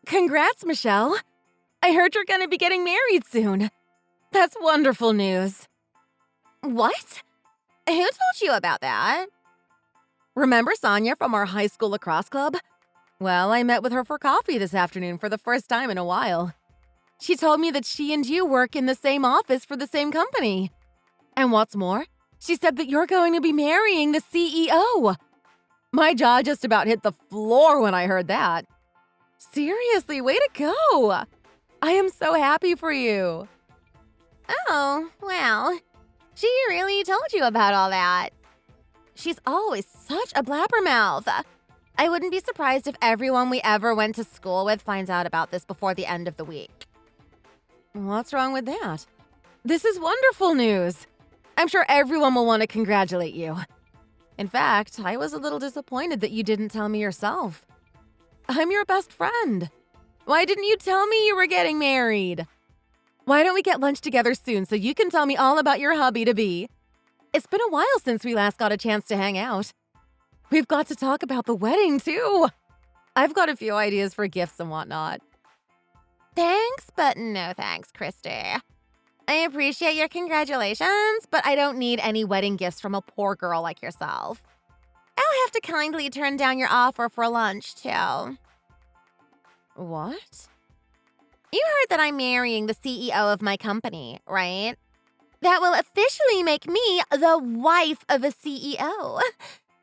Congrats, Michelle. I heard you're gonna be getting married soon. That's wonderful news. What? Who told you about that? Remember Sonia from our high school lacrosse club? Well, I met with her for coffee this afternoon for the first time in a while. She told me that she and you work in the same office for the same company. And what's more, she said that you're going to be marrying the CEO. My jaw just about hit the floor when I heard that. Seriously, way to go! I am so happy for you. Oh, well, she really told you about all that. She's always such a blabbermouth. I wouldn't be surprised if everyone we ever went to school with finds out about this before the end of the week. What's wrong with that? This is wonderful news. I'm sure everyone will want to congratulate you. In fact, I was a little disappointed that you didn't tell me yourself. I'm your best friend. Why didn't you tell me you were getting married? Why don't we get lunch together soon so you can tell me all about your hubby-to-be? It's been a while since we last got a chance to hang out. We've got to talk about the wedding, too. I've got a few ideas for gifts and whatnot. Thanks, but no thanks, Christy. I appreciate your congratulations, but I don't need any wedding gifts from a poor girl like yourself. I'll have to kindly turn down your offer for lunch, too. What? You heard that I'm marrying the CEO of my company, right? That will officially make me the wife of a CEO.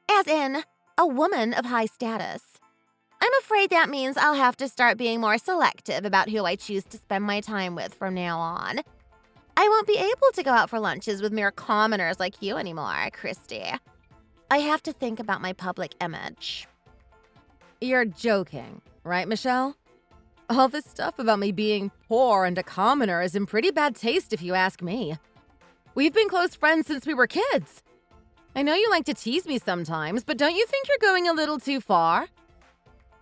As in, a woman of high status. I'm afraid that means I'll have to start being more selective about who I choose to spend my time with from now on. I won't be able to go out for lunches with mere commoners like you anymore, Christy. I have to think about my public image. You're joking, right, Michelle? All this stuff about me being poor and a commoner is in pretty bad taste if you ask me. We've been close friends since we were kids. I know you like to tease me sometimes, but don't you think you're going a little too far?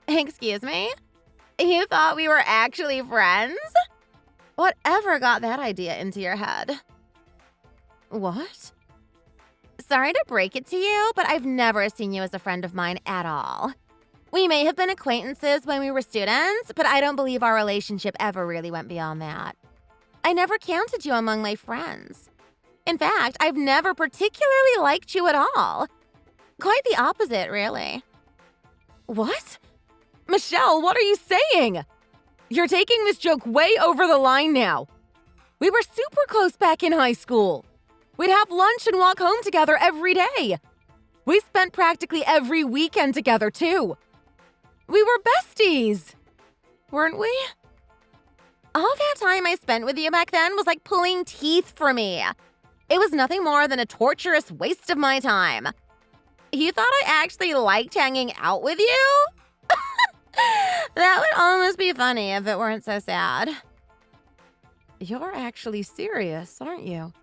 Excuse me? You thought we were actually friends? Whatever got that idea into your head? What? Sorry to break it to you, but I've never seen you as a friend of mine at all. We may have been acquaintances when we were students, but I don't believe our relationship ever really went beyond that. I never counted you among my friends. In fact, I've never particularly liked you at all. Quite the opposite, really. What? Michelle, what are you saying? You're taking this joke way over the line now. We were super close back in high school. We'd have lunch and walk home together every day. We spent practically every weekend together, too. We were besties, weren't we? All that time I spent with you back then was like pulling teeth for me. It was nothing more than a torturous waste of my time. You thought I actually liked hanging out with you? That would almost be funny if it weren't so sad. You're actually serious, aren't you?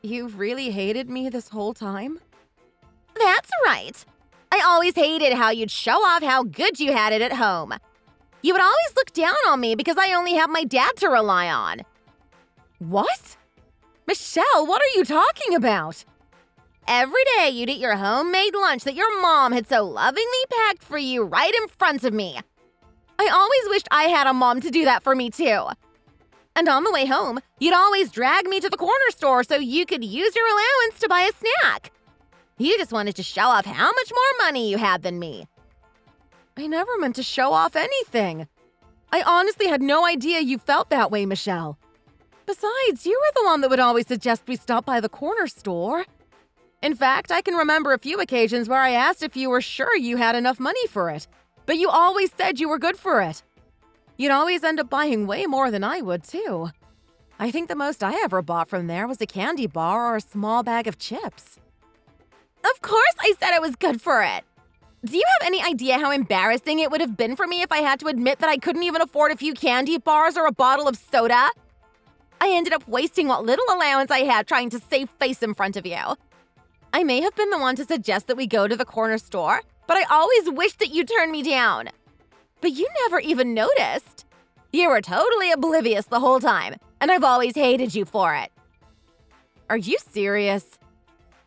You've really hated me this whole time? That's right. I always hated how you'd show off how good you had it at home. You would always look down on me because I only have my dad to rely on. What? Michelle, what are you talking about? Every day you'd eat your homemade lunch that your mom had so lovingly packed for you right in front of me. I always wished I had a mom to do that for me too. And on the way home, you'd always drag me to the corner store so you could use your allowance to buy a snack. You just wanted to show off how much more money you had than me. I never meant to show off anything. I honestly had no idea you felt that way, Michelle. Besides, you were the one that would always suggest we stop by the corner store. In fact, I can remember a few occasions where I asked if you were sure you had enough money for it, but you always said you were good for it. You'd always end up buying way more than I would, too. I think the most I ever bought from there was a candy bar or a small bag of chips. Of course I said I was good for it. Do you have any idea how embarrassing it would have been for me if I had to admit that I couldn't even afford a few candy bars or a bottle of soda? I ended up wasting what little allowance I had trying to save face in front of you. I may have been the one to suggest that we go to the corner store, but I always wished that you turned me down. But you never even noticed. You were totally oblivious the whole time, and I've always hated you for it. Are you serious?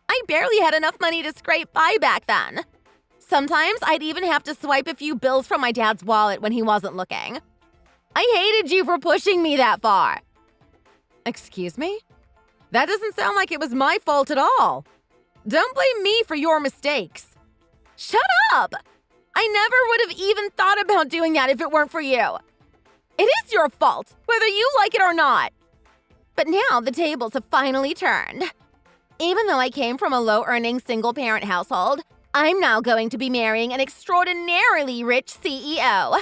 I barely had enough money to scrape by back then. Sometimes I'd even have to swipe a few bills from my dad's wallet when he wasn't looking. I hated you for pushing me that far. Excuse me? That doesn't sound like it was my fault at all. Don't blame me for your mistakes. Shut up! I never would have even thought about doing that if it weren't for you. It is your fault, whether you like it or not. But now the tables have finally turned. Even though I came from a low-earning single-parent household, I'm now going to be marrying an extraordinarily rich CEO.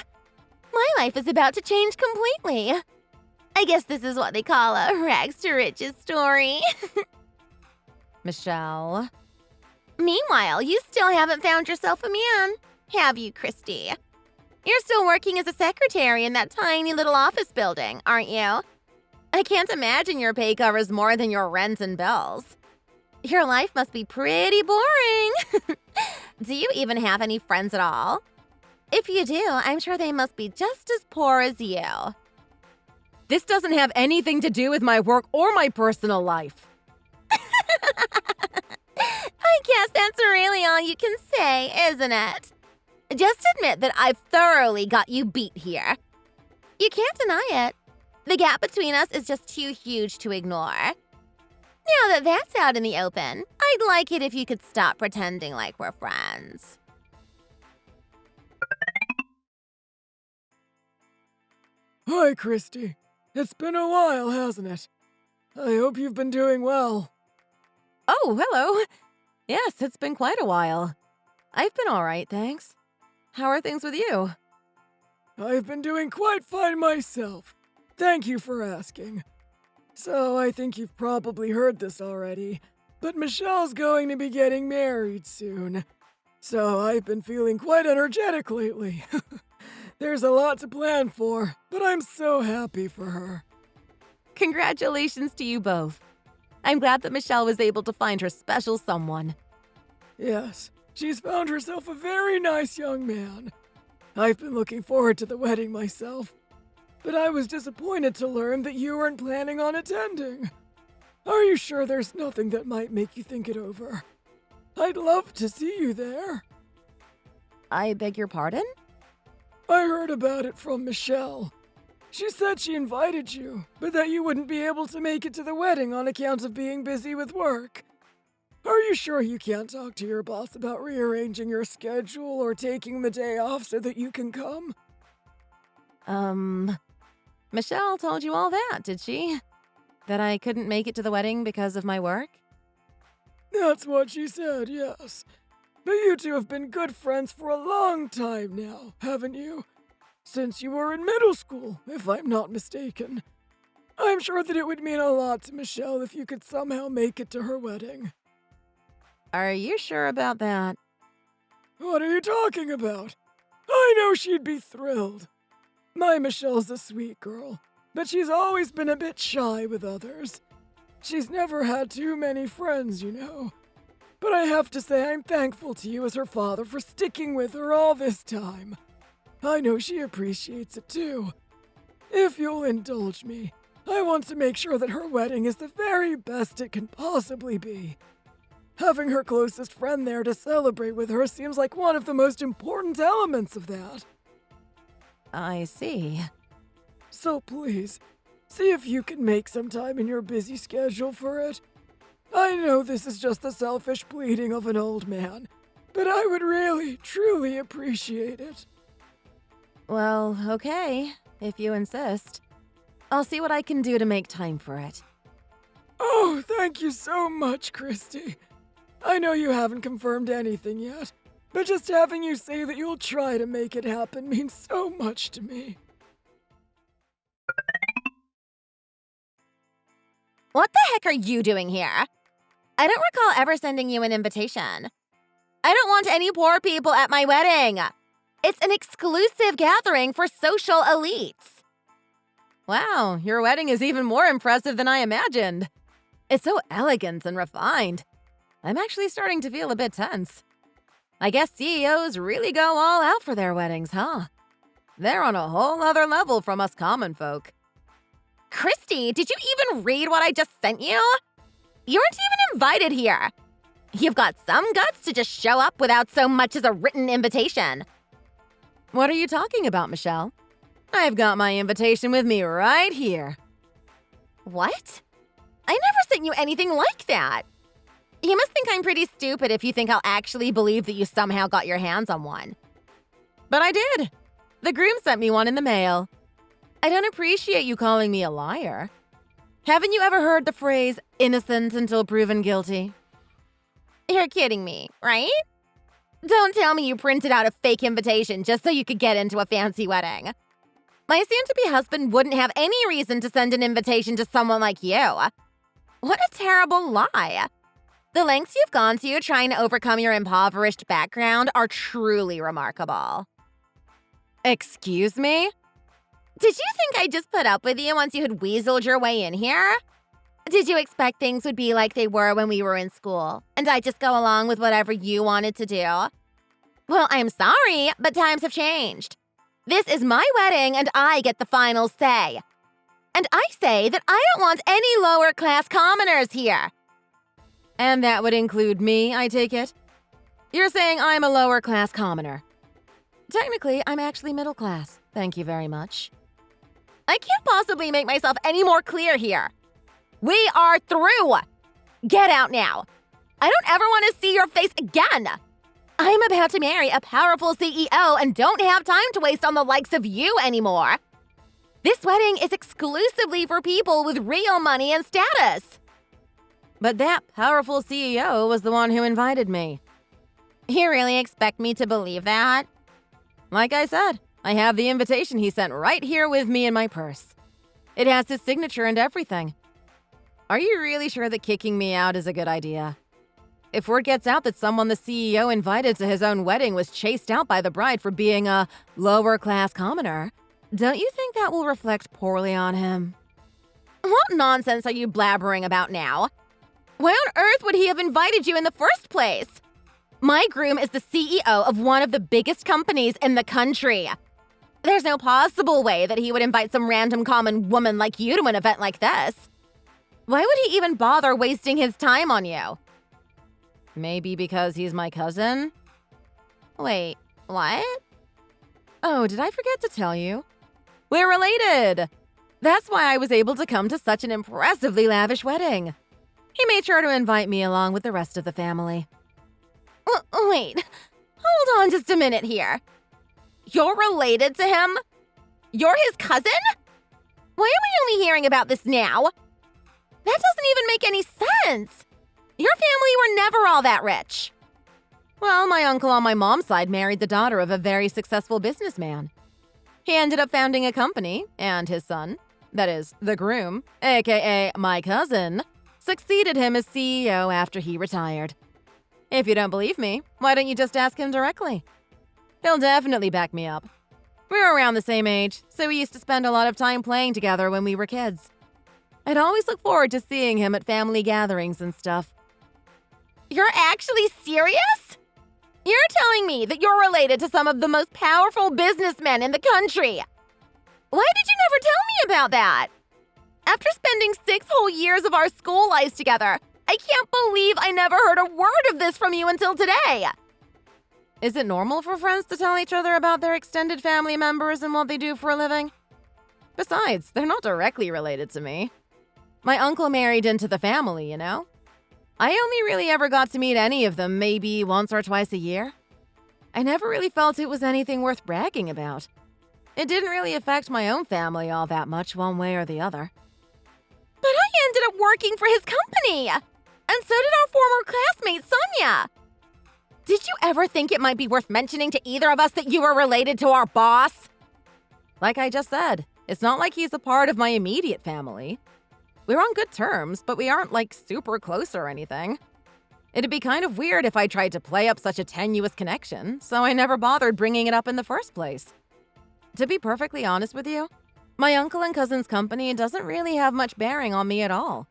My life is about to change completely. I guess this is what they call a rags to riches story. Michelle. Meanwhile, you still haven't found yourself a man, have you, Christy? You're still working as a secretary in that tiny little office building, aren't you? I can't imagine your pay covers more than your rent and bills. Your life must be pretty boring. Do you even have any friends at all? If you do, I'm sure they must be just as poor as you. This doesn't have anything to do with my work or my personal life. I guess that's really all you can say, isn't it? Just admit that I've thoroughly got you beat here. You can't deny it. The gap between us is just too huge to ignore. Now that that's out in the open, I'd like it if you could stop pretending like we're friends. Hi, Christy. It's been a while, hasn't it? I hope you've been doing well. Oh, hello. Yes, it's been quite a while. I've been all right, thanks. How are things with you? I've been doing quite fine myself. Thank you for asking. So, I think you've probably heard this already, but Michelle's going to be getting married soon. So, I've been feeling quite energetic lately. There's a lot to plan for, but I'm so happy for her. Congratulations to you both. I'm glad that Michelle was able to find her special someone. Yes, she's found herself a very nice young man. I've been looking forward to the wedding myself, but I was disappointed to learn that you weren't planning on attending. Are you sure there's nothing that might make you think it over? I'd love to see you there. I beg your pardon? I heard about it from Michelle. She said she invited you, but that you wouldn't be able to make it to the wedding on account of being busy with work. Are you sure you can't talk to your boss about rearranging your schedule or taking the day off so that you can come? Michelle told you all that, did she? That I couldn't make it to the wedding because of my work? That's what she said, yes. But you two have been good friends for a long time now, haven't you? Since you were in middle school, if I'm not mistaken. I'm sure that it would mean a lot to Michelle if you could somehow make it to her wedding. Are you sure about that? What are you talking about? I know she'd be thrilled. My Michelle's a sweet girl, but she's always been a bit shy with others. She's never had too many friends, you know. But I have to say I'm thankful to you as her father for sticking with her all this time. I know she appreciates it too. If you'll indulge me, I want to make sure that her wedding is the very best it can possibly be. Having her closest friend there to celebrate with her seems like one of the most important elements of that. I see. So please, see if you can make some time in your busy schedule for it. I know this is just the selfish pleading of an old man, but I would really, truly appreciate it. Well, okay, if you insist. I'll see what I can do to make time for it. Oh, thank you so much, Christy. I know you haven't confirmed anything yet, but just having you say that you'll try to make it happen means so much to me. What the heck are you doing here? I don't recall ever sending you an invitation. I don't want any poor people at my wedding. It's an exclusive gathering for social elites. Wow, your wedding is even more impressive than I imagined. It's so elegant and refined. I'm actually starting to feel a bit tense. I guess CEOs really go all out for their weddings, huh? They're on a whole other level from us common folk. Christy, did you even read what I just sent you? You aren't even invited here. You've got some guts to just show up without so much as a written invitation. What are you talking about, Michelle? I've got my invitation with me right here. What? I never sent you anything like that. You must think I'm pretty stupid if you think I'll actually believe that you somehow got your hands on one. But I did. The groom sent me one in the mail. I don't appreciate you calling me a liar. Haven't you ever heard the phrase, innocent until proven guilty? You're kidding me, right? Don't tell me you printed out a fake invitation just so you could get into a fancy wedding. My soon-to-be husband wouldn't have any reason to send an invitation to someone like you. What a terrible lie. The lengths you've gone to trying to overcome your impoverished background are truly remarkable. Excuse me? Did you think I'd just put up with you once you had weaseled your way in here? Did you expect things would be like they were when we were in school, and I'd just go along with whatever you wanted to do? Well, I'm sorry, but times have changed. This is my wedding, and I get the final say. And I say that I don't want any lower-class commoners here. And that would include me, I take it? You're saying I'm a lower-class commoner. Technically, I'm actually middle class. Thank you very much. I can't possibly make myself any more clear here. We are through. Get out now. I don't ever want to see your face again. I'm about to marry a powerful CEO and don't have time to waste on the likes of you anymore. This wedding is exclusively for people with real money and status. But that powerful CEO was the one who invited me. You really expect me to believe that? Like I said, I have the invitation he sent right here with me in my purse. It has his signature and everything. Are you really sure that kicking me out is a good idea? If word gets out that someone the CEO invited to his own wedding was chased out by the bride for being a lower-class commoner, don't you think that will reflect poorly on him? What nonsense are you blabbering about now? Why on earth would he have invited you in the first place? My groom is the CEO of one of the biggest companies in the country. There's no possible way that he would invite some random common woman like you to an event like this. Why would he even bother wasting his time on you? Maybe because he's my cousin? Wait, what? Oh, did I forget to tell you? We're related! That's why I was able to come to such an impressively lavish wedding. He made sure to invite me along with the rest of the family. Wait, hold on just a minute here. You're related to him? You're his cousin? Why am I only hearing about this now? That doesn't even make any sense. Your family were never all that rich. Well, my uncle on my mom's side married the daughter of a very successful businessman. He ended up founding a company, and his son, that is, the groom, aka my cousin, succeeded him as CEO after he retired. If you don't believe me, why don't you just ask him directly? He'll definitely back me up. We're around the same age, so we used to spend a lot of time playing together when we were kids. I'd always look forward to seeing him at family gatherings and stuff. You're actually serious? You're telling me that you're related to some of the most powerful businessmen in the country. Why did you never tell me about that? After spending 6 whole years of our school lives together, I can't believe I never heard a word of this from you until today. Is it normal for friends to tell each other about their extended family members and what they do for a living? Besides, they're not directly related to me. My uncle married into the family, you know? I only really ever got to meet any of them maybe once or twice a year. I never really felt it was anything worth bragging about. It didn't really affect my own family all that much one way or the other. But I ended up working for his company! And so did our former classmate, Sonia! Did you ever think it might be worth mentioning to either of us that you were related to our boss? Like I just said, it's not like he's a part of my immediate family. We're on good terms, but we aren't like super close or anything. It'd be kind of weird if I tried to play up such a tenuous connection, so I never bothered bringing it up in the first place. To be perfectly honest with you, my uncle and cousin's company doesn't really have much bearing on me at all.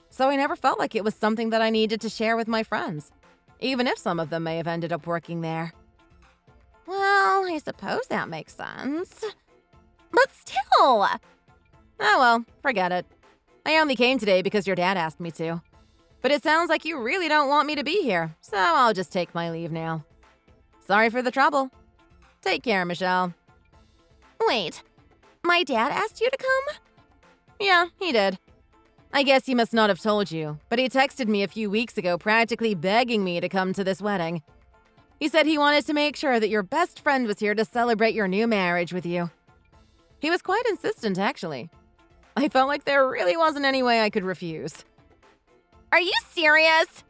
So I never felt like it was something that I needed to share with my friends, even if some of them may have ended up working there. Well, I suppose that makes sense. But still! Oh well, forget it. I only came today because your dad asked me to. But it sounds like you really don't want me to be here, so I'll just take my leave now. Sorry for the trouble. Take care, Michelle. Wait, my dad asked you to come? Yeah, he did. I guess he must not have told you, but he texted me a few weeks ago practically begging me to come to this wedding. He said he wanted to make sure that your best friend was here to celebrate your new marriage with you. He was quite insistent, actually. I felt like there really wasn't any way I could refuse. Are you serious?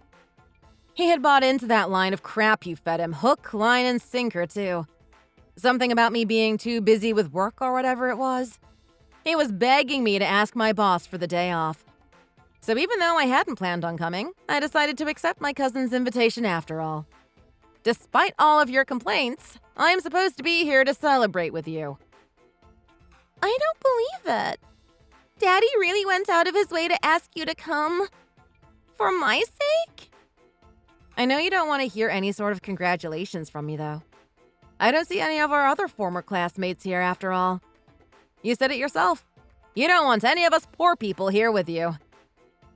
He had bought into that line of crap you fed him, hook, line, and sinker, too. Something about me being too busy with work or whatever it was. He was begging me to ask my boss for the day off. So even though I hadn't planned on coming, I decided to accept my cousin's invitation after all. Despite all of your complaints, I'm supposed to be here to celebrate with you. I don't believe it. Daddy really went out of his way to ask you to come? For my sake? I know you don't want to hear any sort of congratulations from me, though. I don't see any of our other former classmates here after all. You said it yourself. You don't want any of us poor people here with you.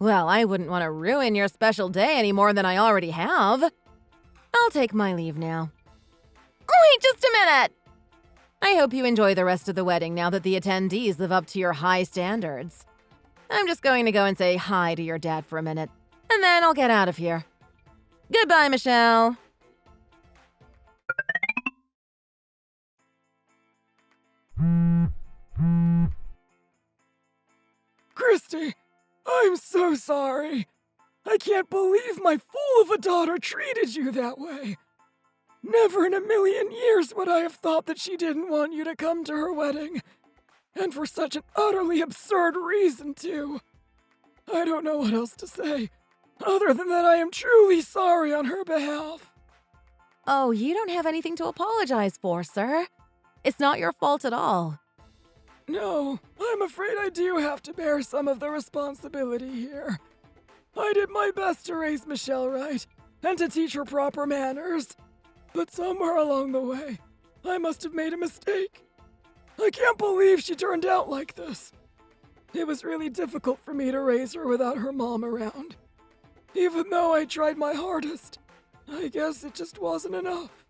Well, I wouldn't want to ruin your special day any more than I already have. I'll take my leave now. Wait just a minute! I hope you enjoy the rest of the wedding now that the attendees live up to your high standards. I'm just going to go and say hi to your dad for a minute, and then I'll get out of here. Goodbye, Michelle. Christy, I'm so sorry. I can't believe my fool of a daughter treated you that way. Never in a million years would I have thought that she didn't want you to come to her wedding. And for such an utterly absurd reason, too. I don't know what else to say, other than that I am truly sorry on her behalf. Oh, you don't have anything to apologize for, sir. It's not your fault at all. No, I'm afraid I do have to bear some of the responsibility here. I did my best to raise Michelle right, and to teach her proper manners. But somewhere along the way, I must have made a mistake. I can't believe she turned out like this. It was really difficult for me to raise her without her mom around. Even though I tried my hardest, I guess it just wasn't enough.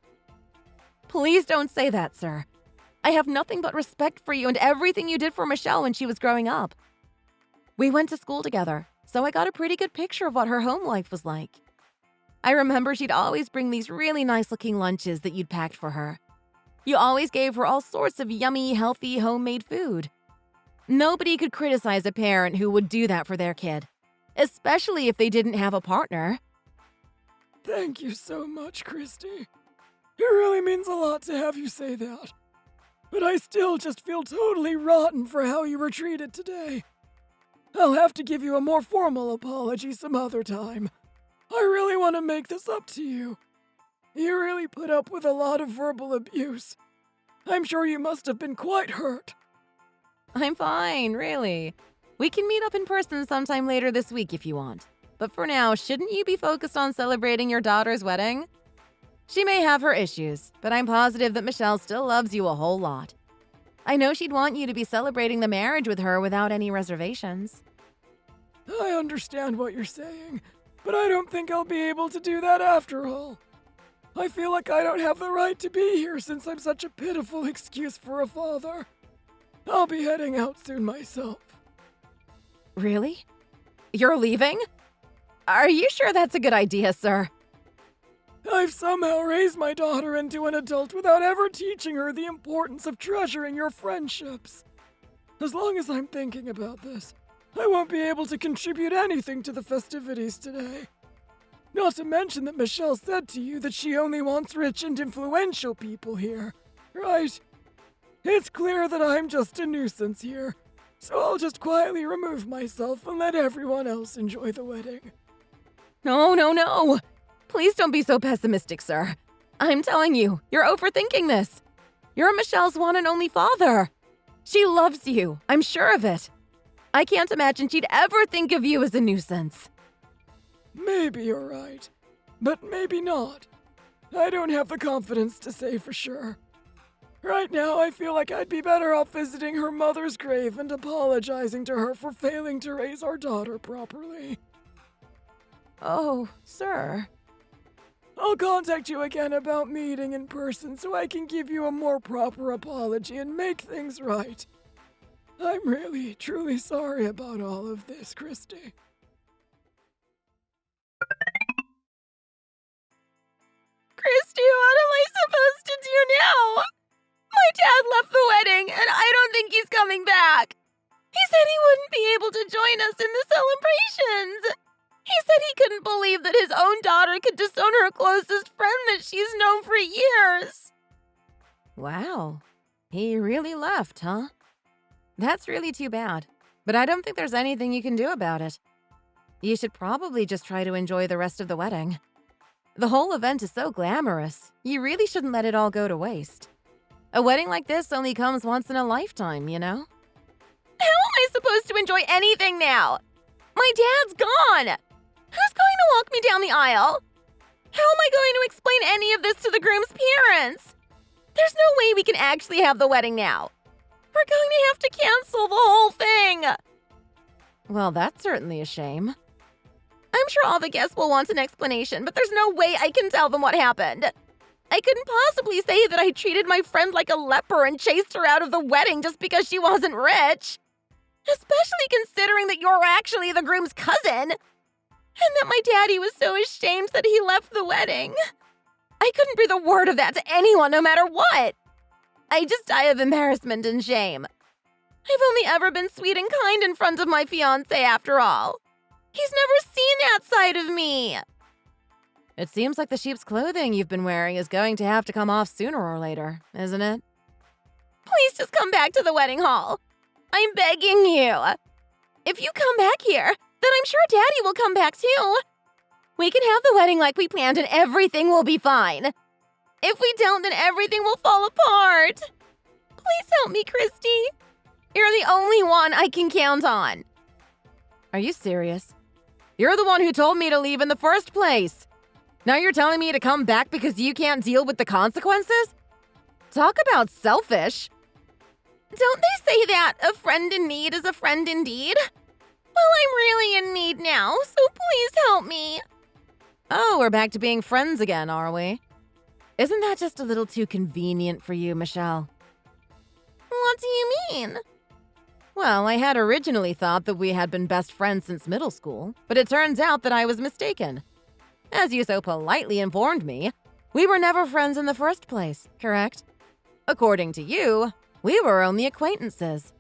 Please don't say that, sir. I have nothing but respect for you and everything you did for Michelle when she was growing up. We went to school together, so I got a pretty good picture of what her home life was like. I remember she'd always bring these really nice-looking lunches that you'd packed for her. You always gave her all sorts of yummy, healthy, homemade food. Nobody could criticize a parent who would do that for their kid, especially if they didn't have a partner. Thank you so much, Christy. It really means a lot to have you say that. But I still just feel totally rotten for how you were treated today. I'll have to give you a more formal apology some other time. I really want to make this up to you. You really put up with a lot of verbal abuse. I'm sure you must have been quite hurt. I'm fine, really. We can meet up in person sometime later this week if you want. But for now, shouldn't you be focused on celebrating your daughter's wedding? She may have her issues, but I'm positive that Michelle still loves you a whole lot. I know she'd want you to be celebrating the marriage with her without any reservations. I understand what you're saying, but I don't think I'll be able to do that after all. I feel like I don't have the right to be here since I'm such a pitiful excuse for a father. I'll be heading out soon myself. Really? You're leaving? Are you sure that's a good idea, sir? I've somehow raised my daughter into an adult without ever teaching her the importance of treasuring your friendships. As long as I'm thinking about this, I won't be able to contribute anything to the festivities today. Not to mention that Michelle said to you that she only wants rich and influential people here, right? It's clear that I'm just a nuisance here, so I'll just quietly remove myself and let everyone else enjoy the wedding. No. Please don't be so pessimistic, sir. I'm telling you, you're overthinking this. You're Michelle's one and only father. She loves you, I'm sure of it. I can't imagine she'd ever think of you as a nuisance. Maybe you're right, but maybe not. I don't have the confidence to say for sure. Right now, I feel like I'd be better off visiting her mother's grave and apologizing to her for failing to raise our daughter properly. Oh, sir. I'll contact you again about meeting in person so I can give you a more proper apology and make things right. I'm really, truly sorry about all of this, Christy. Christy, what am I supposed to do now? My dad left the wedding, and I don't think he's coming back. He said he wouldn't be able to join us in the celebrations. He said he couldn't believe that his own daughter could disown her closest friend that she's known for years. Wow. He really left, huh? That's really too bad. But I don't think there's anything you can do about it. You should probably just try to enjoy the rest of the wedding. The whole event is so glamorous. You really shouldn't let it all go to waste. A wedding like this only comes once in a lifetime, you know? How am I supposed to enjoy anything now? My dad's gone. Who's going to walk me down the aisle? How am I going to explain any of this to the groom's parents? There's no way we can actually have the wedding now. We're going to have to cancel the whole thing. Well, that's certainly a shame. I'm sure all the guests will want an explanation, but there's no way I can tell them what happened. I couldn't possibly say that I treated my friend like a leper and chased her out of the wedding just because she wasn't rich. Especially considering that you're actually the groom's cousin. And that my daddy was so ashamed that he left the wedding. I couldn't breathe a word of that to anyone, no matter what. I just die of embarrassment and shame. I've only ever been sweet and kind in front of my fiancé after all. He's never seen that side of me. It seems like the sheep's clothing you've been wearing is going to have to come off sooner or later, isn't it? Please just come back to the wedding hall. I'm begging you. If you come back here, then I'm sure Daddy will come back too. We can have the wedding like we planned and everything will be fine. If we don't, then everything will fall apart. Please help me, Christy. You're the only one I can count on. Are you serious? You're the one who told me to leave in the first place. Now you're telling me to come back because you can't deal with the consequences? Talk about selfish. Don't they say that a friend in need is a friend indeed? Well, I'm really in need now, so please help me. Oh, we're back to being friends again, are we? Isn't that just a little too convenient for you, Michelle? What do you mean? Well, I had originally thought that we had been best friends since middle school, but it turns out that I was mistaken. As you so politely informed me, we were never friends in the first place, correct? According to you, we were only acquaintances.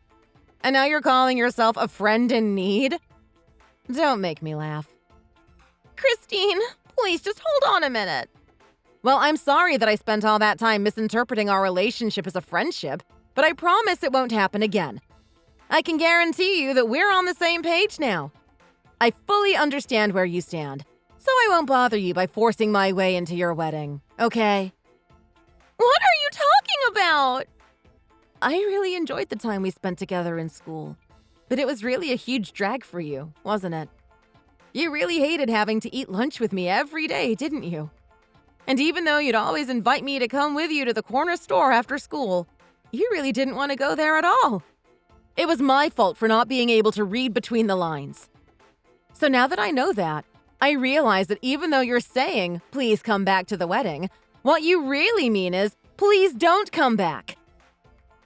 And now you're calling yourself a friend in need? Don't make me laugh. Christine, please just hold on a minute. Well, I'm sorry that I spent all that time misinterpreting our relationship as a friendship, but I promise it won't happen again. I can guarantee you that we're on the same page now. I fully understand where you stand, so I won't bother you by forcing my way into your wedding, okay? What are you talking about? I really enjoyed the time we spent together in school, but it was really a huge drag for you, wasn't it? You really hated having to eat lunch with me every day, didn't you? And even though you'd always invite me to come with you to the corner store after school, you really didn't want to go there at all. It was my fault for not being able to read between the lines. So now that I know that, I realize that even though you're saying, please come back to the wedding, what you really mean is, please don't come back.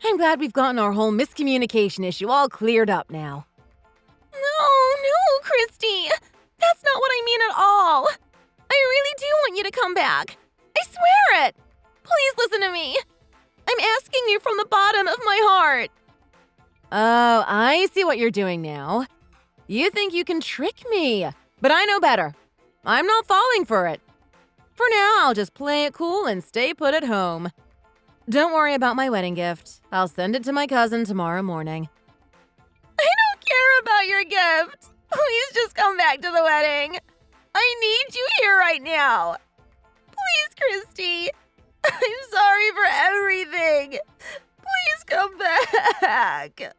I'm glad we've gotten our whole miscommunication issue all cleared up now. No, Christy. That's not what I mean at all. I really do want you to come back. I swear it. Please listen to me. I'm asking you from the bottom of my heart. Oh, I see what you're doing now. You think you can trick me, but I know better. I'm not falling for it. For now, I'll just play it cool and stay put at home. Don't worry about my wedding gift. I'll send it to my cousin tomorrow morning. I don't care about your gift. Please just come back to the wedding. I need you here right now. Please, Christy. I'm sorry for everything. Please come back.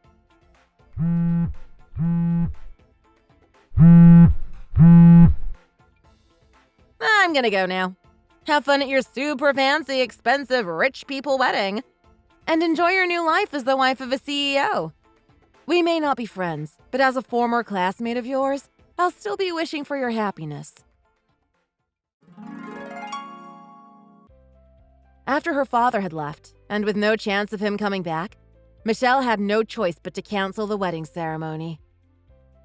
I'm gonna go now. Have fun at your super fancy, expensive, rich people wedding. And enjoy your new life as the wife of a CEO. We may not be friends, but as a former classmate of yours, I'll still be wishing for your happiness. After her father had left, and with no chance of him coming back, Michelle had no choice but to cancel the wedding ceremony.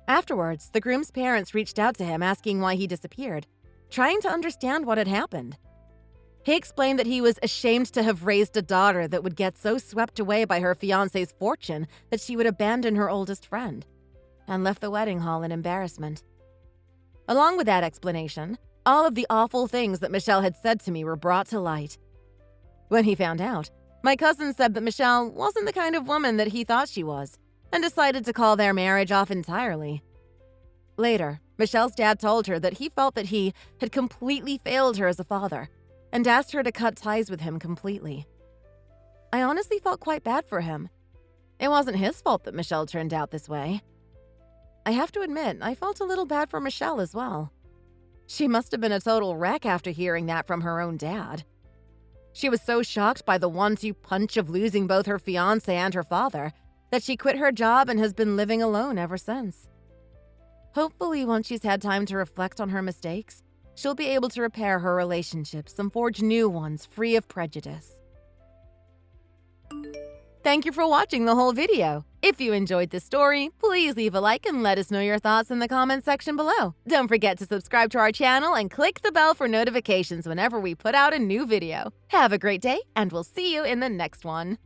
Afterwards, the groom's parents reached out to him asking why he disappeared, trying to understand what had happened. He explained that he was ashamed to have raised a daughter that would get so swept away by her fiancé's fortune that she would abandon her oldest friend, and left the wedding hall in embarrassment. Along with that explanation, all of the awful things that Michelle had said to me were brought to light. When he found out, my cousin said that Michelle wasn't the kind of woman that he thought she was, and decided to call their marriage off entirely. Later, Michelle's dad told her that he felt that he had completely failed her as a father, and asked her to cut ties with him completely. I honestly felt quite bad for him. It wasn't his fault that Michelle turned out this way. I have to admit, I felt a little bad for Michelle as well. She must have been a total wreck after hearing that from her own dad. She was so shocked by the 1-2 punch of losing both her fiancé and her father that she quit her job and has been living alone ever since. Hopefully, once she's had time to reflect on her mistakes, she'll be able to repair her relationships and forge new ones free of prejudice. Thank you for watching the whole video. If you enjoyed this story, please leave a like and let us know your thoughts in the comments section below. Don't forget to subscribe to our channel and click the bell for notifications whenever we put out a new video. Have a great day, and we'll see you in the next one.